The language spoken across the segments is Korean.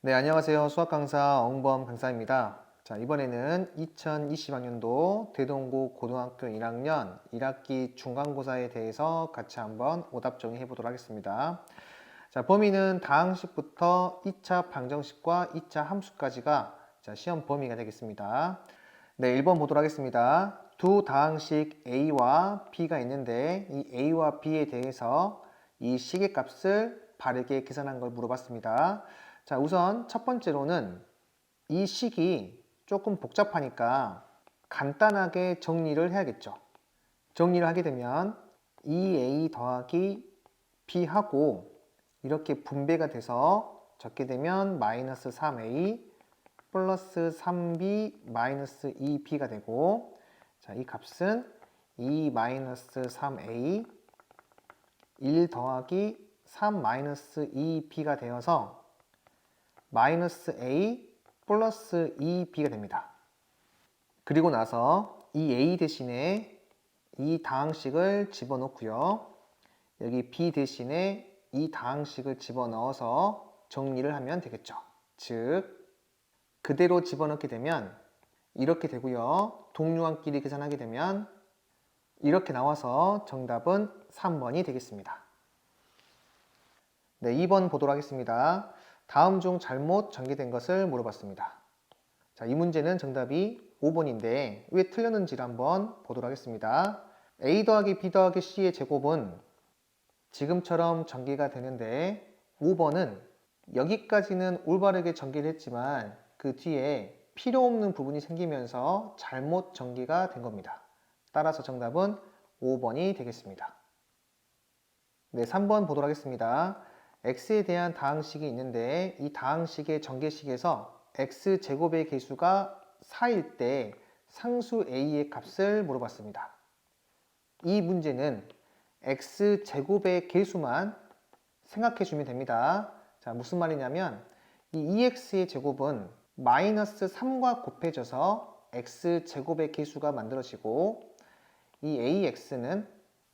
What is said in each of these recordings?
네, 안녕하세요. 수학 강사 엉범 강사입니다. 자, 이번에는 2020학년도 대동고 고등학교 1학년 1학기 중간고사에 대해서 같이 한번 오답 정리해 보도록 하겠습니다. 자, 범위는 다항식부터 2차 방정식과 2차 함수까지가 시험 범위가 되겠습니다. 네, 1번 보도록 하겠습니다. 두 다항식 A와 B가 있는데 이 A와 B에 대해서 이 식의 값을 바르게 계산한 걸 물어봤습니다. 자, 우선 첫 번째로는 이 식이 조금 복잡하니까 간단하게 정리를 해야겠죠. 정리를 하게 되면 2A 더하기 B하고 이렇게 분배가 돼서 적게 되면 마이너스 3A 플러스 3B 마이너스 2B가 되고, 자, 이 값은 2 마이너스 3A 1 더하기 3 마이너스 2B가 되어서 마이너스 A 플러스 2B가 됩니다. 그리고 나서 이 A 대신에 이 다항식을 집어넣고요. 여기 B 대신에 이 다항식을 집어넣어서 정리를 하면 되겠죠. 즉, 그대로 집어넣게 되면 이렇게 되고요. 동류항끼리 계산하게 되면 이렇게 나와서 정답은 3번이 되겠습니다. 네, 2번 보도록 하겠습니다. 다음 중 잘못 전개된 것을 물어봤습니다. 자, 이 문제는 정답이 5번인데 왜 틀렸는지를 한번 보도록 하겠습니다. A 더하기 B 더하기 C의 제곱은 지금처럼 전개가 되는데 5번은 여기까지는 올바르게 전개를 했지만 그 뒤에 필요 없는 부분이 생기면서 잘못 전개가 된 겁니다. 따라서 정답은 5번이 되겠습니다. 네, 3번 보도록 하겠습니다. x에 대한 다항식이 있는데 이 다항식의 전개식에서 x제곱의 개수가 4일 때 상수 a의 값을 물어봤습니다. 이 문제는 x제곱의 개수만 생각해 주면 됩니다. 자, 무슨 말이냐면 이 2x의 제곱은 마이너스 3과 곱해져서 x제곱의 개수가 만들어지고 이 ax는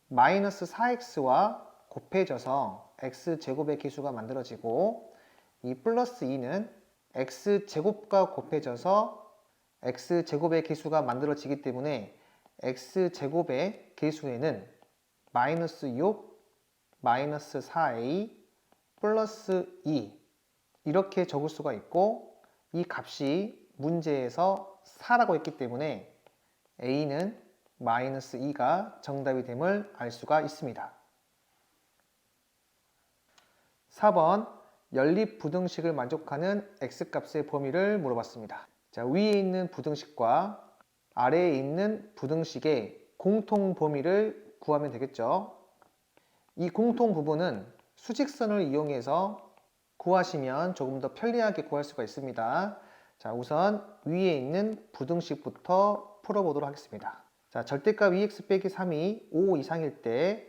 마이너스 4x와 곱해져서 x제곱의 개수가 만들어지고 이 플러스 2는 x제곱과 곱해져서 x제곱의 개수가 만들어지기 때문에 x제곱의 개수에는 마이너스 6, 마이너스 4a, 플러스 2 이렇게 적을 수가 있고 이 값이 문제에서 4라고 했기 때문에 a는 마이너스 2가 정답이 됨을 알 수가 있습니다. 4번 연립부등식을 만족하는 x값의 범위를 물어봤습니다. 자, 위에 있는 부등식과 아래에 있는 부등식의 공통 범위를 구하면 되겠죠. 이 공통 부분은 수직선을 이용해서 구하시면 조금 더 편리하게 구할 수가 있습니다. 자, 우선 위에 있는 부등식부터 풀어보도록 하겠습니다. 자, 절대값 2x 빼기 3이 5 이상일 때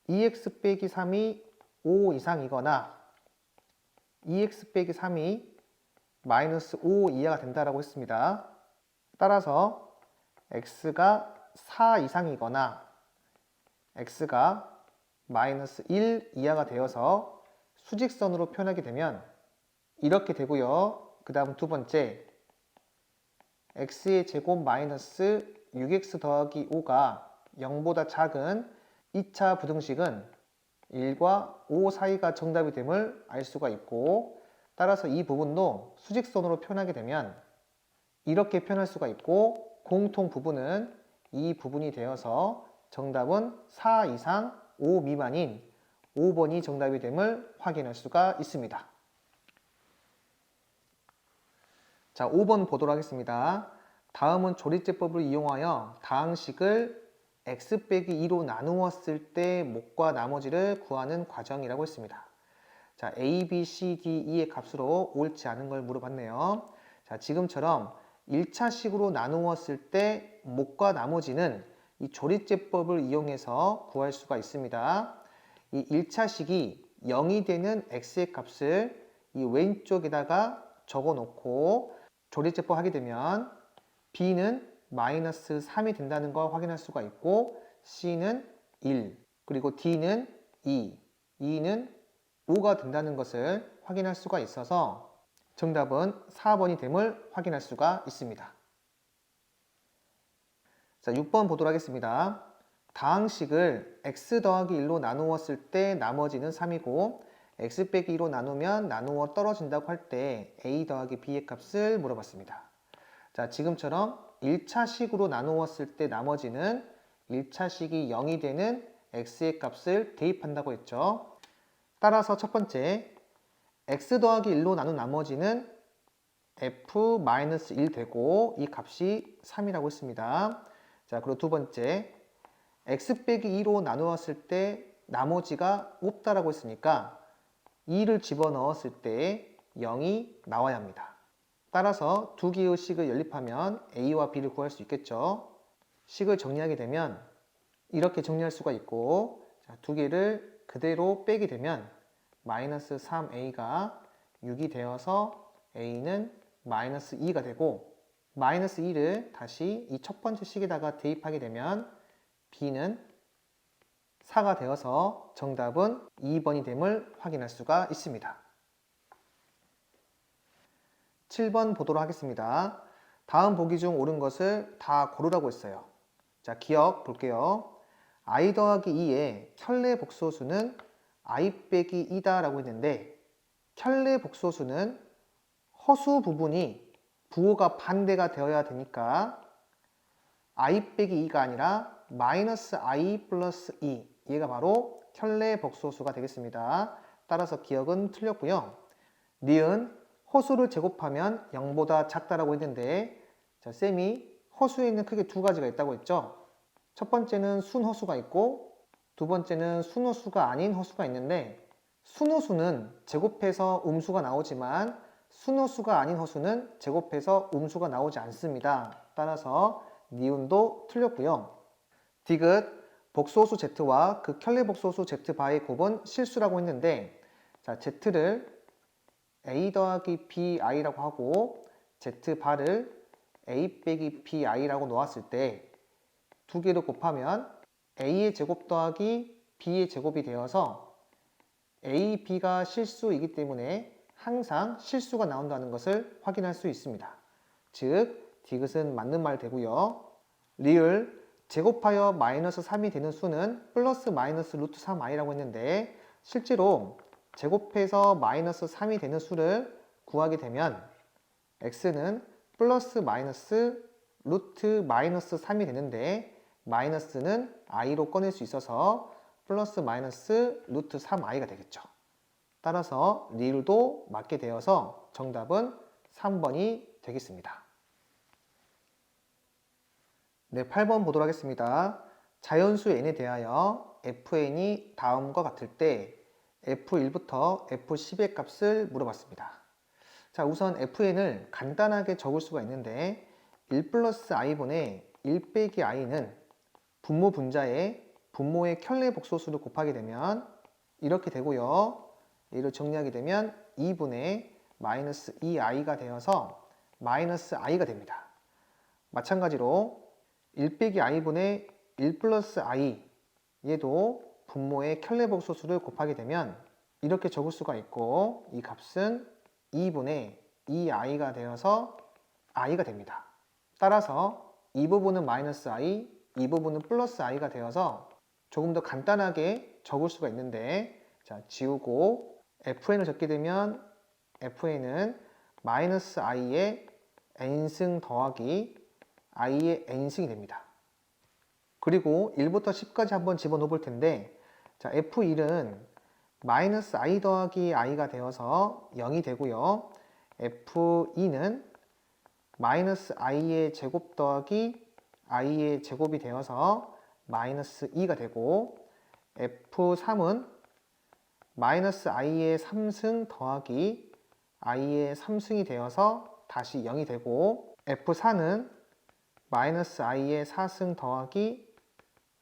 2x 빼기 3이 5 이상이거나 2x 빼기 3이 마이너스 5 이하가 된다고 했습니다. 따라서 x가 4 이상이거나 x가 마이너스 1 이하가 되어서 수직선으로 표현하게 되면 이렇게 되고요. 그 다음 두 번째 x의 제곱 마이너스 6x 더하기 5가 0보다 작은 2차 부등식은 1과 5 사이가 정답이 됨을 알 수가 있고 따라서 이 부분도 수직선으로 표현하게 되면 이렇게 표현할 수가 있고 공통 부분은 이 부분이 되어서 정답은 4 이상 5 미만인 5번이 정답이 됨을 확인할 수가 있습니다. 자, 5번 보도록 하겠습니다. 다음은 조리제법을 이용하여 다항식을 x 빼기 2로 나누었을 때 목과 나머지를 구하는 과정이라고 했습니다. 자, a, b, c, d, e의 값으로 옳지 않은 걸 물어봤네요. 자, 지금처럼 1차식으로 나누었을 때 목과 나머지는 이 조리제법을 이용해서 구할 수가 있습니다. 이 1차식이 0이 되는 x의 값을 이 왼쪽에다가 적어 놓고 조리제법 하게 되면 b는 마이너스 3이 된다는 걸 확인할 수가 있고 c는 1, 그리고 d는 2, e는 5가 된다는 것을 확인할 수가 있어서 정답은 4번이 됨을 확인할 수가 있습니다. 자, 6번 보도록 하겠습니다. 다항식을 x 더하기 1로 나누었을 때 나머지는 3이고 x 빼기 2로 나누면 나누어 떨어진다고 할 때 a 더하기 b의 값을 물어봤습니다. 자, 지금처럼 1차식으로 나누었을 때 나머지는 1차식이 0이 되는 x의 값을 대입한다고 했죠. 따라서 첫 번째, x 더하기 1로 나눈 나머지는 f-1 되고 이 값이 3이라고 했습니다. 자, 그리고 두 번째, x 빼기 2로 나누었을 때 나머지가 없다라고 했으니까 2를 집어넣었을 때 0이 나와야 합니다. 따라서 두 개의 식을 연립하면 a와 b를 구할 수 있겠죠. 식을 정리하게 되면 이렇게 정리할 수가 있고, 자, 두 개를 그대로 빼게 되면 마이너스 3a가 6이 되어서 a는 마이너스 2가 되고, 마이너스 2를 다시 이 첫 번째 식에다가 대입하게 되면 b는 4가 되어서 정답은 2번이 됨을 확인할 수가 있습니다. 7번 보도록 하겠습니다. 다음 보기 중 옳은 것을 다 고르라고 했어요. 자, 기억 볼게요. i 더하기 2의 켤레 복소수는 i 빼기 2다 라고 했는데, 켤레 복소수는 허수 부분이 부호가 반대가 되어야 되니까 i 빼기 2가 아니라 마이너스 i 플러스 2, 얘가 바로 켤레 복소수가 되겠습니다. 따라서 기억은 틀렸고요. 니은 허수를 제곱하면 0보다 작다라고 했는데, 자, 쌤이 허수에는 크게 두 가지가 있다고 했죠. 첫 번째는 순허수가 있고 두 번째는 순허수가 아닌 허수가 있는데, 순허수는 제곱해서 음수가 나오지만 순허수가 아닌 허수는 제곱해서 음수가 나오지 않습니다. 따라서 니은도 틀렸고요. 디귿 복소수 z와 그 켤레 복소수 z바의 곱은 실수라고 했는데, 자, z를 a 더하기 bi라고 하고 z바를 a 빼기 bi라고 놓았을 때 두 개를 곱하면 a의 제곱 더하기 b의 제곱이 되어서 a, b가 실수이기 때문에 항상 실수가 나온다는 것을 확인할 수 있습니다. 즉, 디귿은 맞는 말 되고요. 리을 제곱하여 마이너스 3이 되는 수는 플러스 마이너스 루트 3i라고 했는데, 실제로 제곱해서 마이너스 3이 되는 수를 구하게 되면 x는 플러스 마이너스 루트 마이너스 3이 되는데, 마이너스는 i로 꺼낼 수 있어서 플러스 마이너스 루트 3i가 되겠죠. 따라서 리을도 맞게 되어서 정답은 3번이 되겠습니다. 네, 8번 보도록 하겠습니다. 자연수 n에 대하여 fn이 다음과 같을 때 f1부터 f10의 값을 물어봤습니다. 자, 우선 fn을 간단하게 적을 수가 있는데 1 플러스 i분의 1 빼기 i는 분모 분자에 분모의 켤레 복소수를 곱하게 되면 이렇게 되고요. 이를 정리하게 되면 2분의 마이너스 2i가 되어서 마이너스 i가 됩니다. 마찬가지로 1 빼기 i분의 1 플러스 i, 얘도 분모의 켤레 복소수를 곱하게 되면 이렇게 적을 수가 있고, 이 값은 2분의 2i가 되어서 i가 됩니다. 따라서 이 부분은 마이너스 i, 이 부분은 플러스 i가 되어서 조금 더 간단하게 적을 수가 있는데, 자, 지우고 fn을 적게 되면 fn은 마이너스 i의 n승 더하기 i의 n승이 됩니다. 그리고 1부터 10까지 한번 집어넣어 볼 텐데, 자, f1은 마이너스 i 더하기 i가 되어서 0이 되고요. f2는 마이너스 i의 제곱 더하기 i의 제곱이 되어서 마이너스 2가 되고, f3은 마이너스 i의 3승 더하기 i의 3승이 되어서 다시 0이 되고, f4는 마이너스 i의 4승 더하기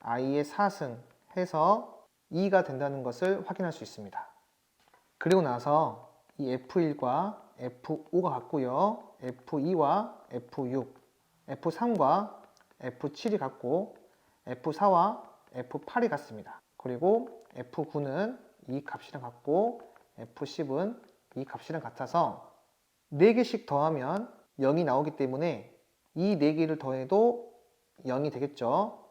i의 4승 해서 2가 된다는 것을 확인할 수 있습니다. 그리고 나서 이 f1과 f5가 같고요. f2와 f6, f3과 f7이 같고 f4와 f8이 같습니다. 그리고 f9는 이 값이랑 같고 f10은 이 값이랑 같아서 4개씩 더하면 0이 나오기 때문에 이 4개를 더해도 0이 되겠죠.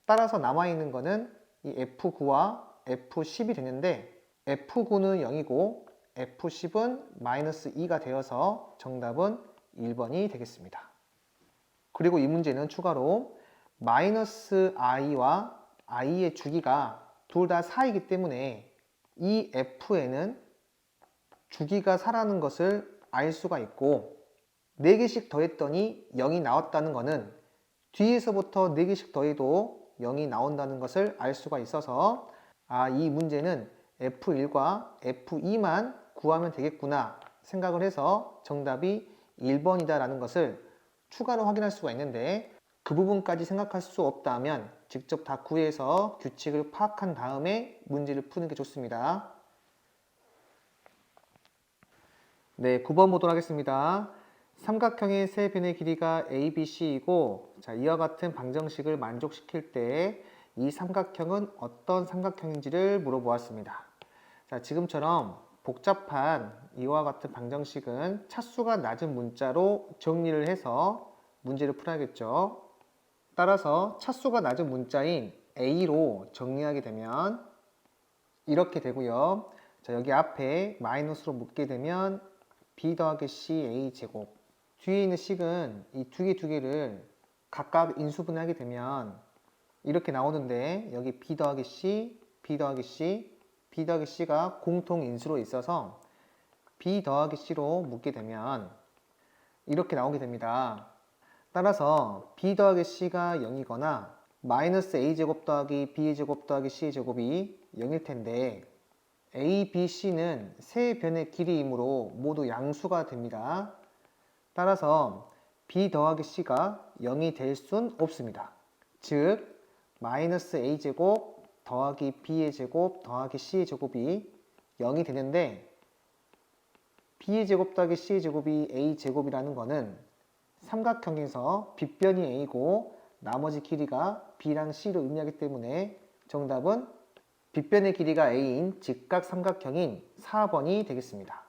따라서 남아있는 거는 이 F9와 F10이 되는데 F9는 0이고 F10은 마이너스 2가 되어서 정답은 1번이 되겠습니다. 그리고 이 문제는 추가로 마이너스 i와 i의 주기가 둘 다 4이기 때문에 이 f에는 주기가 4라는 것을 알 수가 있고 4개씩 더했더니 0이 나왔다는 것은 뒤에서부터 4개씩 더해도 0이 나온다는 것을 알 수가 있어서 이 문제는 F1과 F2만 구하면 되겠구나 생각을 해서 정답이 1번이다 라는 것을 추가로 확인할 수가 있는데 그 부분까지 생각할 수 없다면 직접 다 구해서 규칙을 파악한 다음에 문제를 푸는 게 좋습니다. 네, 9번 보도록 하겠습니다. 삼각형의 세 변의 길이가 ABC이고 이와 같은 방정식을 만족시킬 때 이 삼각형은 어떤 삼각형인지를 물어보았습니다. 지금처럼 복잡한 이와 같은 방정식은 차수가 낮은 문자로 정리를 해서 문제를 풀어야겠죠. 따라서 차수가 낮은 문자인 A로 정리하게 되면 이렇게 되고요. 여기 앞에 마이너스로 묶게 되면 B 더하기 C A 제곱, 뒤에 있는 식은 이 두 개를 각각 인수분해하게 되면 이렇게 나오는데 여기 B 더하기 C, B 더하기 C, B 더하기 C가 공통 인수로 있어서 B 더하기 C로 묶게 되면 이렇게 나오게 됩니다. 따라서 B 더하기 C가 0이거나 마이너스 A제곱 더하기 B제곱 더하기 C제곱이 0일 텐데 A, B, C는 세 변의 길이이므로 모두 양수가 됩니다. 따라서 B 더하기 C가 0이 될 순 없습니다. 즉 마이너스 A제곱 더하기 B의 제곱 더하기 C의 제곱이 0이 되는데 B의 제곱 더하기 C의 제곱이 A 제곱이라는 것은 삼각형에서 빗변이 A고 나머지 길이가 B랑 C로 의미하기 때문에 정답은 빗변의 길이가 A인 직각 삼각형인 4번이 되겠습니다.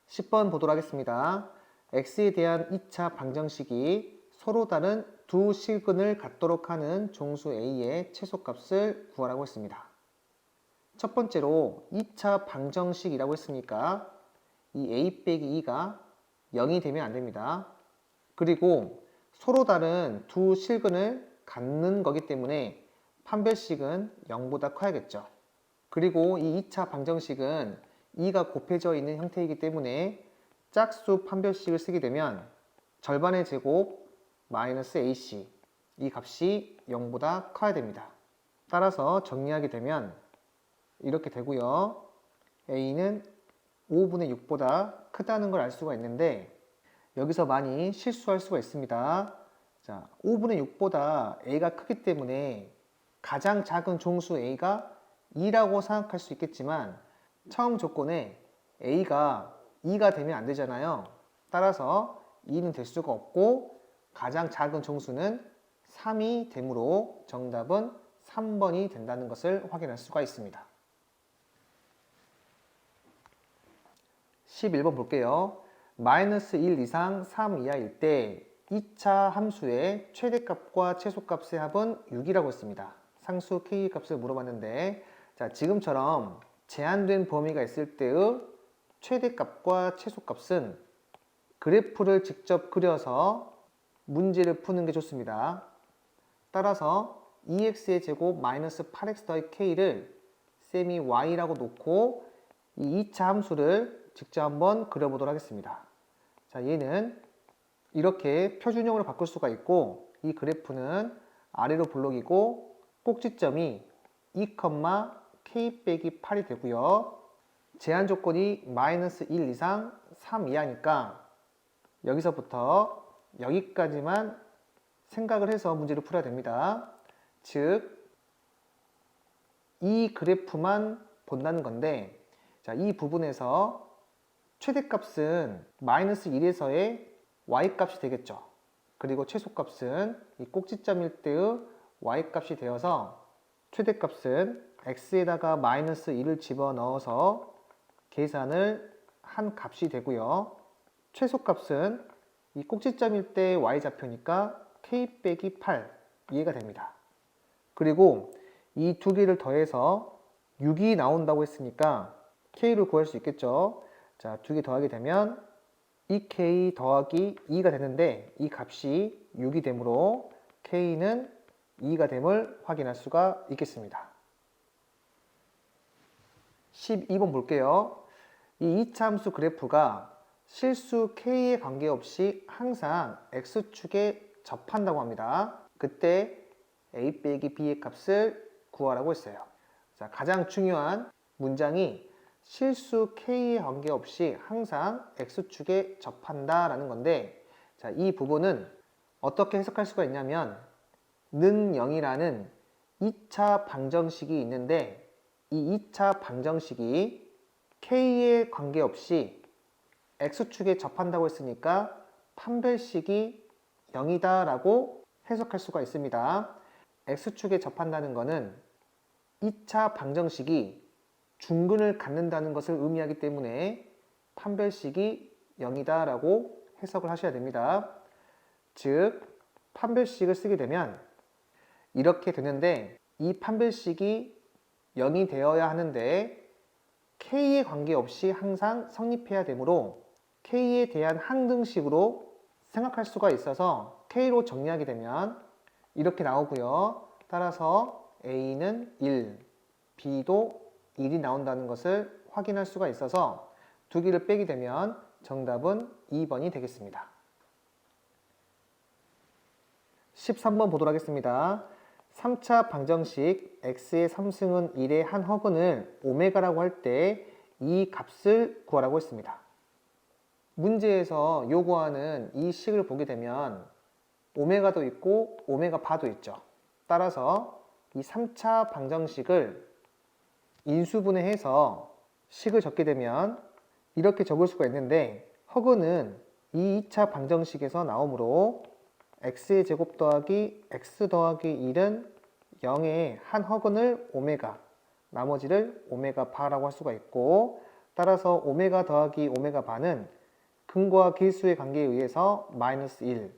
10번 보도록 하겠습니다. X에 대한 2차 방정식이 서로 다른 두 실근을 갖도록 하는 종수 A의 최소값을 구하라고 했습니다. 첫 번째로 2차 방정식이라고 했으니까 이 A 빼기 2가 0이 되면 안 됩니다. 그리고 서로 다른 두 실근을 갖는 거기 때문에 판별식은 0보다 커야겠죠. 그리고 이 2차 방정식은 2가 곱해져 있는 형태이기 때문에 짝수 판별식을 쓰게 되면 절반의 제곱 마이너스 AC 이 값이 0보다 커야 됩니다. 따라서 정리하게 되면 이렇게 되고요. A는 5분의 6보다 크다는 걸 알 수가 있는데 여기서 많이 실수할 수가 있습니다. 5분의 6보다 A가 크기 때문에 가장 작은 종수 A가 2라고 생각할 수 있겠지만 처음 조건에 A가 2가 되면 안 되잖아요. 따라서 2는 될 수가 없고 가장 작은 종수는 3이 되므로 정답은 3번이 된다는 것을 확인할 수가 있습니다. 11번 볼게요. 마이너스 1 이상 3 이하일 때 2차 함수의 최대값과 최소값의 합은 6이라고 했습니다. 상수 K 값을 물어봤는데 지금처럼 제한된 범위가 있을 때의 최대값과 최소값은 그래프를 직접 그려서 문제를 푸는 게 좋습니다. 따라서 2x의 제곱 마이너스 8x 더하기 k를 셈이 y라고 놓고 이 2차 함수를 직접 한번 그려보도록 하겠습니다. 얘는 이렇게 표준형으로 바꿀 수가 있고 이 그래프는 아래로 블록이고 꼭지점이 2, k 빼기 8이 되고요. 제한 조건이 마이너스 1 이상 3 이하니까 여기서부터 여기까지만 생각을 해서 문제를 풀어야 됩니다. 즉, 이 그래프만 본다는 건데 이 부분에서 최대값은 마이너스 1에서의 y값이 되겠죠. 그리고 최소값은 이 꼭지점일 때의 y값이 되어서 최대값은 x에다가 마이너스 1을 집어넣어서 계산을 한 값이 되고요. 최소값은 이 꼭지점일 때 y좌표니까 k 빼기 8 이해가 됩니다. 그리고 이 두 개를 더해서 6이 나온다고 했으니까 k를 구할 수 있겠죠. 자, 두 개 더하게 되면 2k 더하기 2가 되는데 이 값이 6이 되므로 k는 2가 됨을 확인할 수가 있겠습니다. 12번 볼게요. 이 2차 함수 그래프가 실수 k에 관계없이 항상 x축에 접한다고 합니다. 그때 a 빼기 b의 값을 구하라고 했어요. 자, 가장 중요한 문장이 실수 k에 관계없이 항상 x축에 접한다라는 건데, 자, 이 부분은 어떻게 해석할 수가 있냐면 는 0이라는 2차 방정식이 있는데 이 2차 방정식이 k에 관계없이 x축에 접한다고 했으니까 판별식이 0이다 라고 해석할 수가 있습니다. x축에 접한다는 것은 2차 방정식이 중근을 갖는다는 것을 의미하기 때문에 판별식이 0이다 라고 해석을 하셔야 됩니다. 즉 판별식을 쓰게 되면 이렇게 되는데, 이 판별식이 0이 되어야 하는데 k에 관계없이 항상 성립해야 되므로 k에 대한 항등식으로 생각할 수가 있어서 k로 정리하게 되면 이렇게 나오고요. 따라서 a는 1, b도 1이 나온다는 것을 확인할 수가 있어서 두 개를 빼게 되면 정답은 2번이 되겠습니다. 13번 보도록 하겠습니다. 3차 방정식 x의 3승은 1의 한 허근을 오메가라고 할 때 이 값을 구하라고 했습니다. 문제에서 요구하는 이 식을 보게 되면 오메가도 있고 오메가 바도 있죠. 따라서 이 3차 방정식을 인수분해해서 식을 적게 되면 이렇게 적을 수가 있는데, 허근은 이 2차 방정식에서 나오므로 x의 제곱 더하기 x 더하기 1은 0의 한 허근을 오메가, 나머지를 오메가 바라고 할 수가 있고, 따라서 오메가 더하기 오메가 바는 근과 길수의 관계에 의해서 마이너스 1,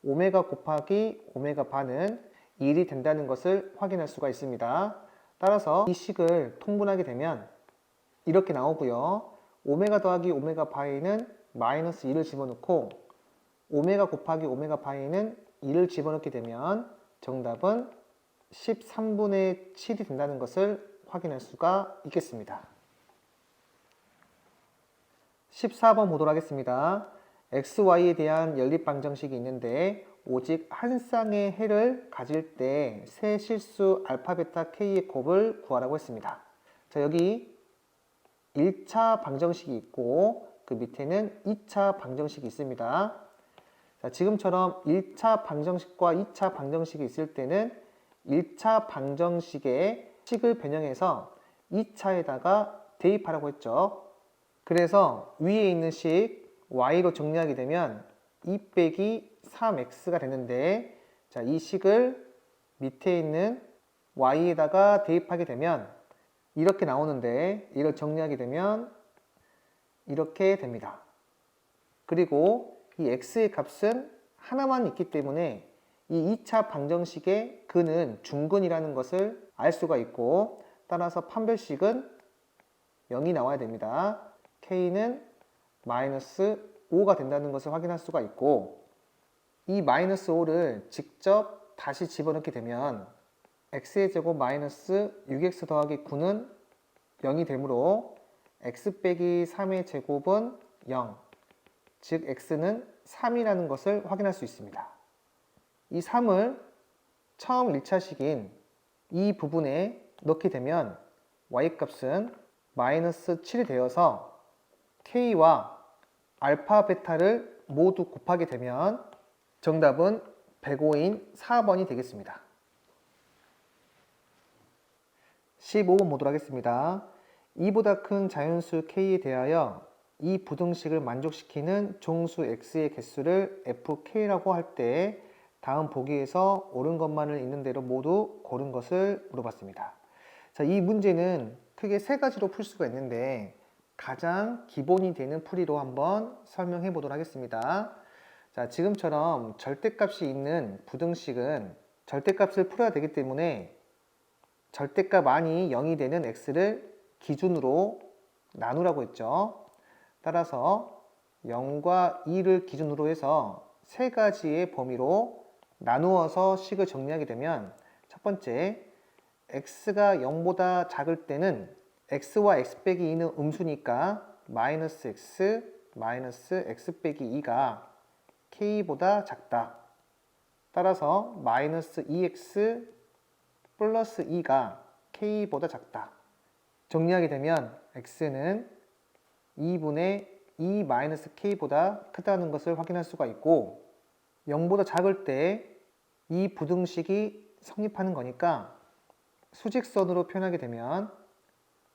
오메가 곱하기 오메가 바는 1이 된다는 것을 확인할 수가 있습니다. 따라서 이 식을 통분하게 되면 이렇게 나오고요. 오메가 더하기 오메가 바에는 마이너스 1을 집어넣고 오메가 곱하기 오메가 바에는 2를 집어넣게 되면 정답은 13분의 7이 된다는 것을 확인할 수가 있겠습니다. 14번 보도록 하겠습니다. xy에 대한 연립방정식이 있는데 오직 한 쌍의 해를 가질 때 세 실수 알파, 베타, k의 곱을 구하라고 했습니다. 자, 여기 1차 방정식이 있고 그 밑에는 2차 방정식이 있습니다. 자, 지금처럼 1차 방정식과 2차 방정식이 있을 때는 1차 방정식의 식을 변형해서 2차에다가 대입하라고 했죠. 그래서 위에 있는 식 y로 정리하게 되면 2 빼기 3x가 되는데, 자, 이 식을 밑에 있는 y에다가 대입하게 되면 이렇게 나오는데 이걸 정리하게 되면 이렇게 됩니다. 그리고 이 x의 값은 하나만 있기 때문에 이 2차 방정식의 근은 중근이라는 것을 알 수가 있고, 따라서 판별식은 0이 나와야 됩니다. k는 마이너스 5가 된다는 것을 확인할 수가 있고, 이 마이너스 5를 직접 다시 집어넣게 되면 x의 제곱 마이너스 6x 더하기 9는 0이 되므로 x 빼기 3의 제곱은 0, 즉 x는 3이라는 것을 확인할 수 있습니다. 이 3을 처음 1차식인 이 부분에 넣게 되면 y값은 마이너스 7이 되어서 k와 알파, 베타를 모두 곱하게 되면 정답은 105인 4번이 되겠습니다. 15번 보도록 하겠습니다. 2보다 큰 자연수 k에 대하여 이 부등식을 만족시키는 종수 x의 개수를 fk라고 할 때 다음 보기에서 옳은 것만을 있는 대로 모두 고른 것을 물어봤습니다. 자, 이 문제는 크게 세 가지로 풀 수가 있는데, 가장 기본이 되는 풀이로 한번 설명해 보도록 하겠습니다. 자, 지금처럼 절대값이 있는 부등식은 절대값을 풀어야 되기 때문에 절대값 안이 0이 되는 x를 기준으로 나누라고 했죠. 따라서 0과 2를 기준으로 해서 세 가지의 범위로 나누어서 식을 정리하게 되면 첫 번째, x가 0보다 작을 때는 x와 x 빼기 2는 음수니까 마이너스 x 빼기 2가 k보다 작다. 따라서 마이너스 2x 플러스 2가 k보다 작다. 정리하게 되면 x는 2분의 2 마이너스 k보다 크다는 것을 확인할 수가 있고 0보다 작을 때 이 부등식이 성립하는 거니까 수직선으로 표현하게 되면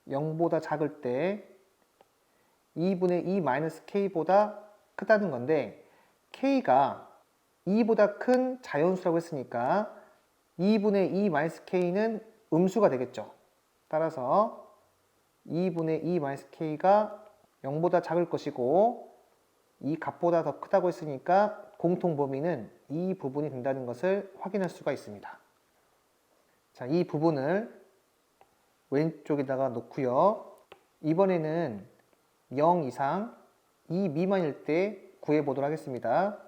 0보다 작을 때 2분의 2 마이너스 k보다 크다는 건데 k가 2보다 큰 자연수라고 했으니까 2분의 2 마이너스 k는 음수가 되겠죠. 따라서 2분의 2 마이너스 k가 0보다 작을 것이고 이 값보다 더 크다고 했으니까 공통 범위는 이 부분이 된다는 것을 확인할 수가 있습니다. 자, 이 부분을 왼쪽에다가 놓고요. 이번에는 0 이상 2 미만일 때 구해보도록 하겠습니다.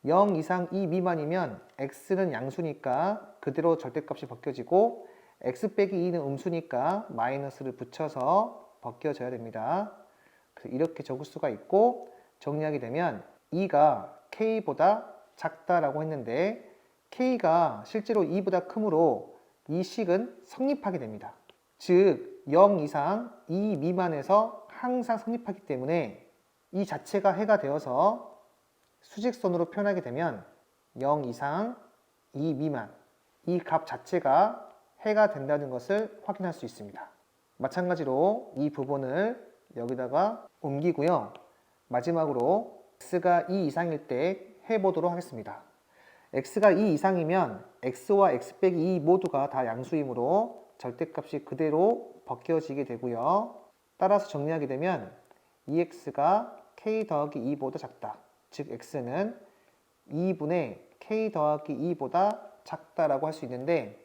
0 이상 2 미만이면 x는 양수니까 그대로 절대값이 벗겨지고 x 빼기 2는 음수니까 마이너스를 붙여서 벗겨져야 됩니다. 그래서 이렇게 적을 수가 있고 정리하게 되면 2가 k보다 작다라고 했는데 k가 실제로 2보다 크므로 이 식은 성립하게 됩니다. 즉 0 이상 2 미만에서 항상 성립하기 때문에 이 자체가 해가 되어서 수직선으로 표현하게 되면 0 이상 2 미만 이 값 자체가 해가 된다는 것을 확인할 수 있습니다. 마찬가지로 이 부분을 여기다가 옮기고요. 마지막으로 x가 2 이상일 때 해보도록 하겠습니다. x가 2 이상이면 x와 x 빼기 2 모두가 다 양수이므로 절대값이 그대로 벗겨지게 되고요. 따라서 정리하게 되면 2x가 k 더하기 2보다 작다. 즉 x는 2분의 k 더하기 2보다 작다라고 할 수 있는데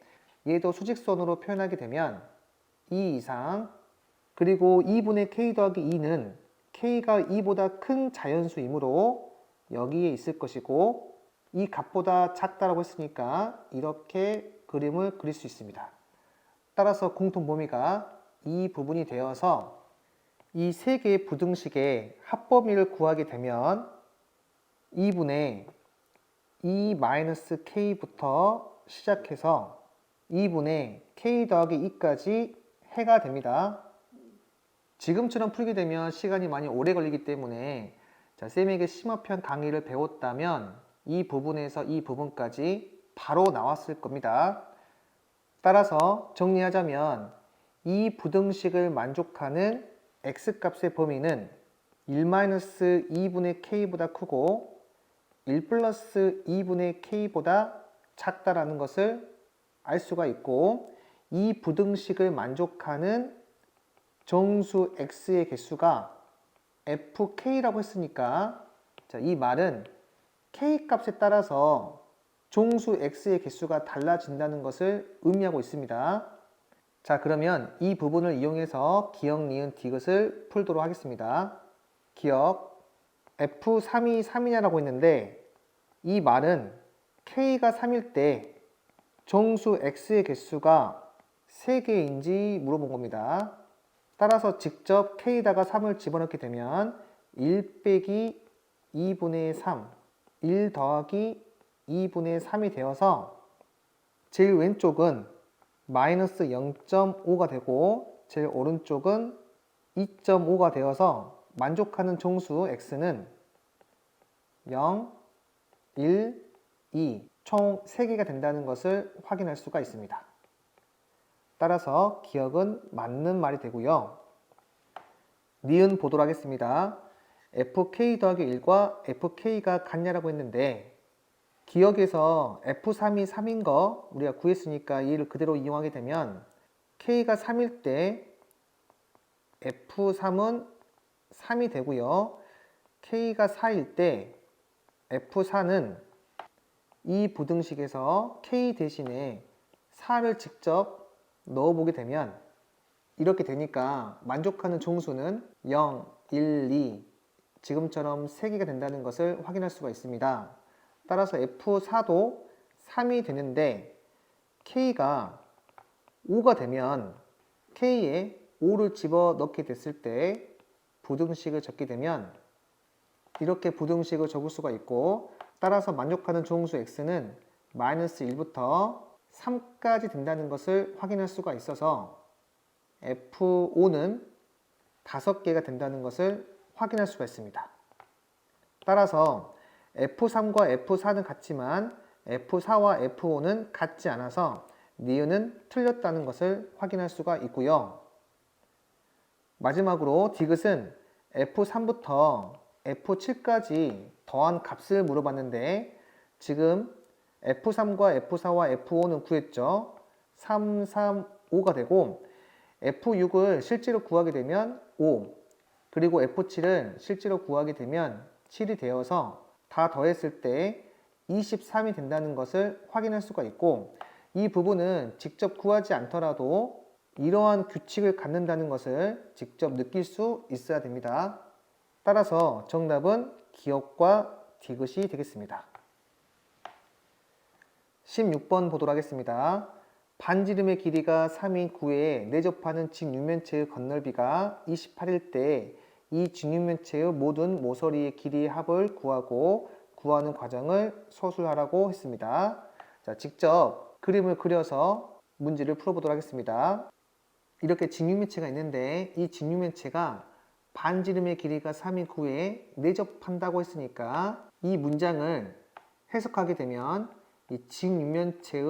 얘도 수직선으로 표현하게 되면 2 이상 그리고 2분의 k 더하기 2는 k가 2보다 큰 자연수이므로 여기에 있을 것이고 이 값보다 작다라고 했으니까 이렇게 그림을 그릴 수 있습니다. 따라서 공통 범위가 이 부분이 되어서 이 세 개의 부등식의 합범위를 구하게 되면 2분의 2-k부터 시작해서 2분의 k 더하기 2까지 해가 됩니다. 지금처럼 풀게 되면 시간이 많이 오래 걸리기 때문에 쌤에게 심화편 강의를 배웠다면 이 부분에서 이 부분까지 바로 나왔을 겁니다. 따라서 정리하자면 이 부등식을 만족하는 x값의 범위는 1-2분의 k보다 크고 1+2분의 k보다 작다라는 것을 알 수가 있고 이 부등식을 만족하는 정수 x의 개수가 fk라고 했으니까 이 말은 k 값에 따라서 종수 x의 개수가 달라진다는 것을 의미하고 있습니다. 자, 그러면 이 부분을 이용해서 기억, 니은, 디귿을 풀도록 하겠습니다. 기억, f3이 3이냐라고 했는데 이 말은 k가 3일 때 정수 x의 개수가 3개인지 물어본 겁니다. 따라서 직접 k에다가 3을 집어넣게 되면 1 빼기 2분의 3, 1 더하기 2분의 3이 되어서 제일 왼쪽은 마이너스 0.5가 되고 제일 오른쪽은 2.5가 되어서 만족하는 정수 x는 0, 1, 2, 총 3개가 된다는 것을 확인할 수가 있습니다. 따라서 기억은 맞는 말이 되고요. 니은 보도록 하겠습니다. fk 더하기 1과 fk가 같냐라고 했는데 기억에서 f3이 3인 거 우리가 구했으니까 얘를 그대로 이용하게 되면 k가 3일 때 f3은 3이 되고요. K가 4일 때 F4는 이 부등식에서 K 대신에 4를 직접 넣어보게 되면 이렇게 되니까 만족하는 종수는 0, 1, 2 지금처럼 3개가 된다는 것을 확인할 수가 있습니다. 따라서 F4도 3이 되는데 K가 5가 되면 K에 5를 집어넣게 됐을 때 부등식을 적게 되면 이렇게 부등식을 적을 수가 있고, 따라서 만족하는 조응수 x는 마이너스 1부터 3까지 된다는 것을 확인할 수가 있어서 F5는 5개가 된다는 것을 확인할 수가 있습니다. 따라서 F3과 F4는 같지만 F4와 F5는 같지 않아서 니은은 틀렸다는 것을 확인할 수가 있고요. 마지막으로 디귿은 F3부터 F7까지 더한 값을 물어봤는데 지금 F3과 F4와 F5는 구했죠. 3, 3, 5가 되고 F6을 실제로 구하게 되면 5, 그리고 F7을 실제로 구하게 되면 7이 되어서 다 더했을 때 23이 된다는 것을 확인할 수가 있고, 이 부분은 직접 구하지 않더라도 이러한 규칙을 갖는다는 것을 직접 느낄 수 있어야 됩니다. 따라서 정답은 기역과 디귿이 되겠습니다. 16번 보도록 하겠습니다. 반지름의 길이가 3인 구에 내접하는 직육면체의 건널비가 28일 때 이 직육면체의 모든 모서리의 길이의 합을 구하고 구하는 과정을 서술하라고 했습니다. 자, 직접 그림을 그려서 문제를 풀어보도록 하겠습니다. 이렇게 직육면체가 있는데 이 직육면체가 반지름의 길이가 3인 구에 내접한다고 했으니까 이 문장을 해석하게 되면 이 직육면체의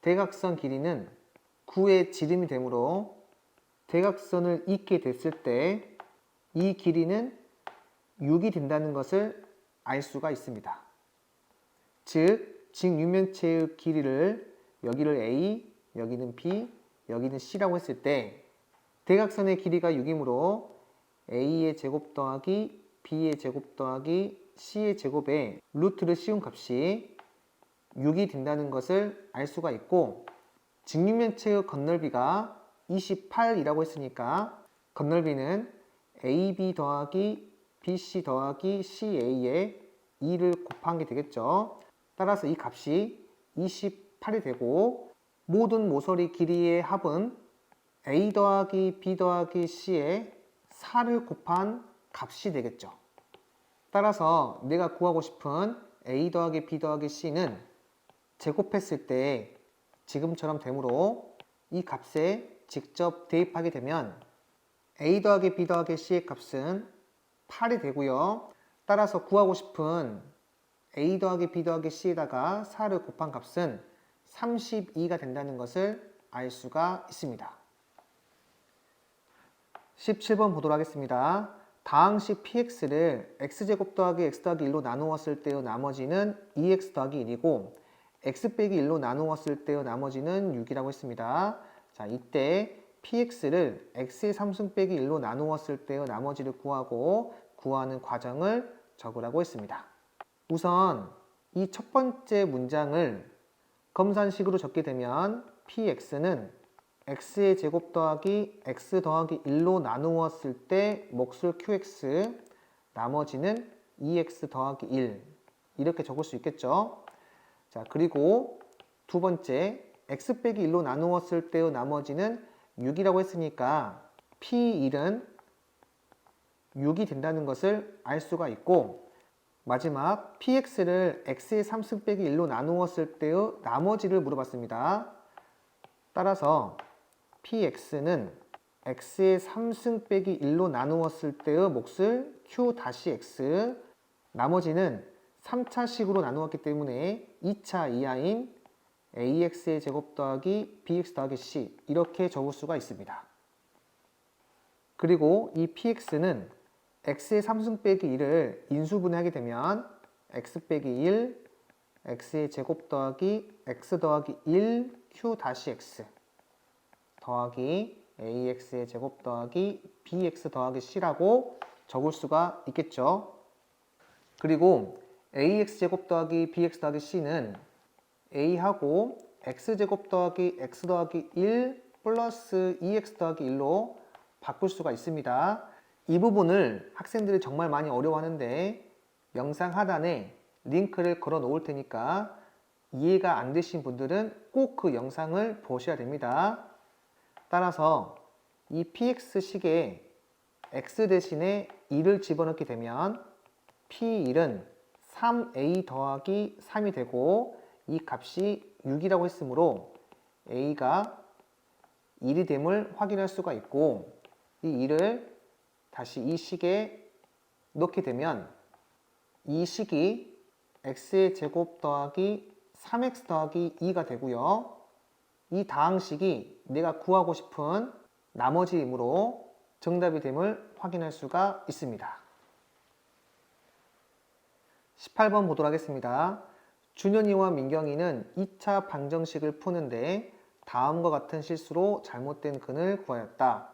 대각선 길이는 9의 지름이 되므로 대각선을 잇게 됐을 때 이 길이는 6이 된다는 것을 알 수가 있습니다. 즉, 직육면체의 길이를 여기를 A, 여기는 B, 여기는 C라고 했을 때 대각선의 길이가 6이므로 A의 제곱 더하기 B의 제곱 더하기 C의 제곱에 루트를 씌운 값이 6이 된다는 것을 알 수가 있고, 직육면체의 건널비가 28이라고 했으니까 건널비는 AB 더하기 BC 더하기 CA에 2를 곱한 게 되겠죠. 따라서 이 값이 28이 되고 모든 모서리 길이의 합은 A 더하기 B 더하기 C에 4를 곱한 값이 되겠죠. 따라서 내가 구하고 싶은 A 더하기 B 더하기 C는 제곱했을 때 지금처럼 되므로 이 값에 직접 대입하게 되면 A 더하기 B 더하기 C의 값은 8이 되고요. 따라서 구하고 싶은 A 더하기 B 더하기 C에다가 4를 곱한 값은 32가 된다는 것을 알 수가 있습니다. 17번 보도록 하겠습니다. 다항식 px를 x제곱 더하기 x 더하기 1로 나누었을 때의 나머지는 2x 더하기 1이고 x 빼기 1로 나누었을 때의 나머지는 6이라고 했습니다. 자, 이때 px를 x의 3승 빼기 1로 나누었을 때의 나머지를 구하고 구하는 과정을 적으라고 했습니다. 우선 이 첫 번째 문장을 검산식으로 적게 되면 px는 x의 제곱 더하기 x 더하기 1로 나누었을 때 몫을 qx, 나머지는 2x 더하기 1 이렇게 적을 수 있겠죠. 자, 그리고 두 번째 x 빼기 1로 나누었을 때의 나머지는 6이라고 했으니까 p1은 6이 된다는 것을 알 수가 있고, 마지막 px를 x의 3승 빼기 1로 나누었을 때의 나머지를 물어봤습니다. 따라서 px는 x의 3승 빼기 1로 나누었을 때의 몫을 q-x, 나머지는 3차식으로 나누었기 때문에 2차 이하인 ax의 제곱 더하기 bx 더하기 c 이렇게 적을 수가 있습니다. 그리고 이 px는 x의 3승 빼기 1을 인수분해하게 되면 x 빼기 1, x의 제곱 더하기 x 더하기 1 q-x 더하기 ax의 제곱 더하기 bx 더하기 c라고 적을 수가 있겠죠. 그리고 ax제곱 더하기 bx 더하기 c는 a하고 x제곱 더하기 x 더하기 1 플러스 2x 더하기 1로 바꿀 수가 있습니다. 이 부분을 학생들이 정말 많이 어려워하는데 영상 하단에 링크를 걸어 놓을 테니까 이해가 안 되신 분들은 꼭 그 영상을 보셔야 됩니다. 따라서 이 px식에 x 대신에 2를 집어넣게 되면 p1은 3a 더하기 3이 되고 이 값이 6이라고 했으므로 a가 1이 됨을 확인할 수가 있고 이 2를 다시 이 식에 넣게 되면 이 식이 x의 제곱 더하기 3x 더하기 2가 되고요. 이 다항식이 내가 구하고 싶은 나머지이므로 정답이 됨을 확인할 수가 있습니다. 18번 보도록 하겠습니다. 준현이와 민경이는 2차 방정식을 푸는데 다음과 같은 실수로 잘못된 근을 구하였다.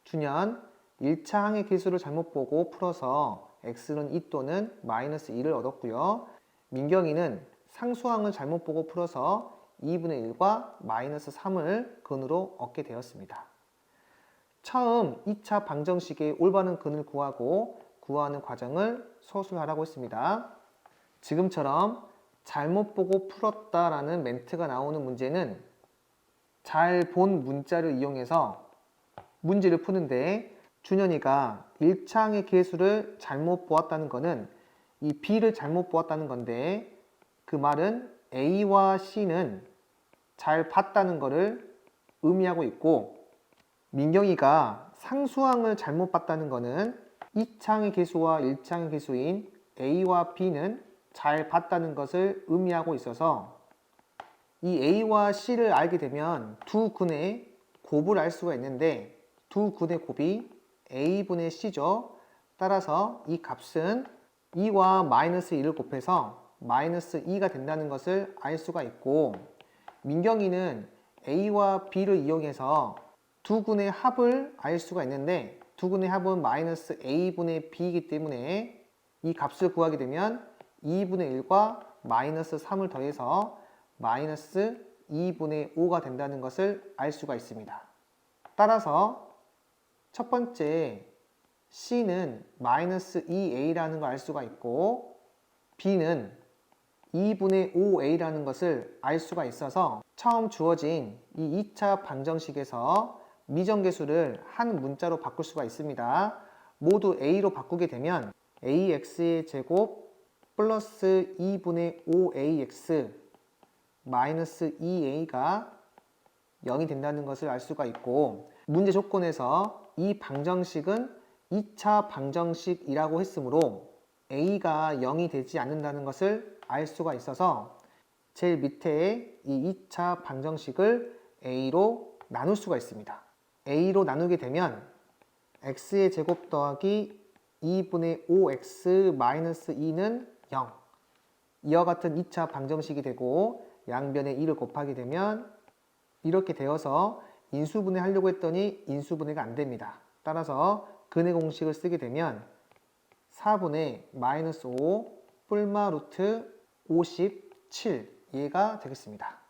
준현, 1차 항의 계수를 잘못 보고 풀어서 x는 2 또는 마이너스 2를 얻었고요. 민경이는 상수항을 잘못 보고 풀어서 2분의 1과 마이너스 3을 근으로 얻게 되었습니다. 처음 2차 방정식의 올바른 근을 구하고 구하는 과정을 서술하라고 했습니다. 지금처럼 잘못 보고 풀었다라는 멘트가 나오는 문제는 잘 본 문자를 이용해서 문제를 푸는데 준현이가 1차항의 계수를 잘못 보았다는 것은 이 b를 잘못 보았다는 건데 그 말은 a와 c는 잘 봤다는 것을 의미하고 있고 민경이가 상수항을 잘못 봤다는 것은 2차항의 계수와 1차항의 계수인 a와 b는 잘 봤다는 것을 의미하고 있어서 이 a와 c를 알게 되면 두 근의 곱을 알 수가 있는데 두 근의 곱이 a분의 c죠. 따라서 이 값은 2와 마이너스 1을 곱해서 마이너스 2가 된다는 것을 알 수가 있고 민경이는 a와 b를 이용해서 두 근의 합을 알 수가 있는데 두 근의 합은 마이너스 a분의 b이기 때문에 이 값을 구하게 되면 2분의 1과 마이너스 3을 더해서 마이너스 2분의 5가 된다는 것을 알 수가 있습니다. 따라서 첫 번째 C는 마이너스 2A라는 걸 알 수가 있고 B는 2분의 5A라는 것을 알 수가 있어서 처음 주어진 이 2차 방정식에서 미정계수를 한 문자로 바꿀 수가 있습니다. 모두 A로 바꾸게 되면 AX의 제곱 플러스 2분의 5AX 마이너스 2A가 0이 된다는 것을 알 수가 있고 문제 조건에서 이 방정식은 2차 방정식이라고 했으므로 A가 0이 되지 않는다는 것을 알 수가 있어서 제일 밑에 이 2차 방정식을 A로 나눌 수가 있습니다. A로 나누게 되면 X의 제곱 더하기 2분의 5X 마이너스 2는 0 이와 같은 2차 방정식이 되고 양변에 2를 곱하게 되면 이렇게 되어서 인수분해 하려고 했더니 인수분해가 안 됩니다. 따라서 근의 공식을 쓰게 되면 4분의 마이너스 5 뿔마 루트 57 얘가 되겠습니다.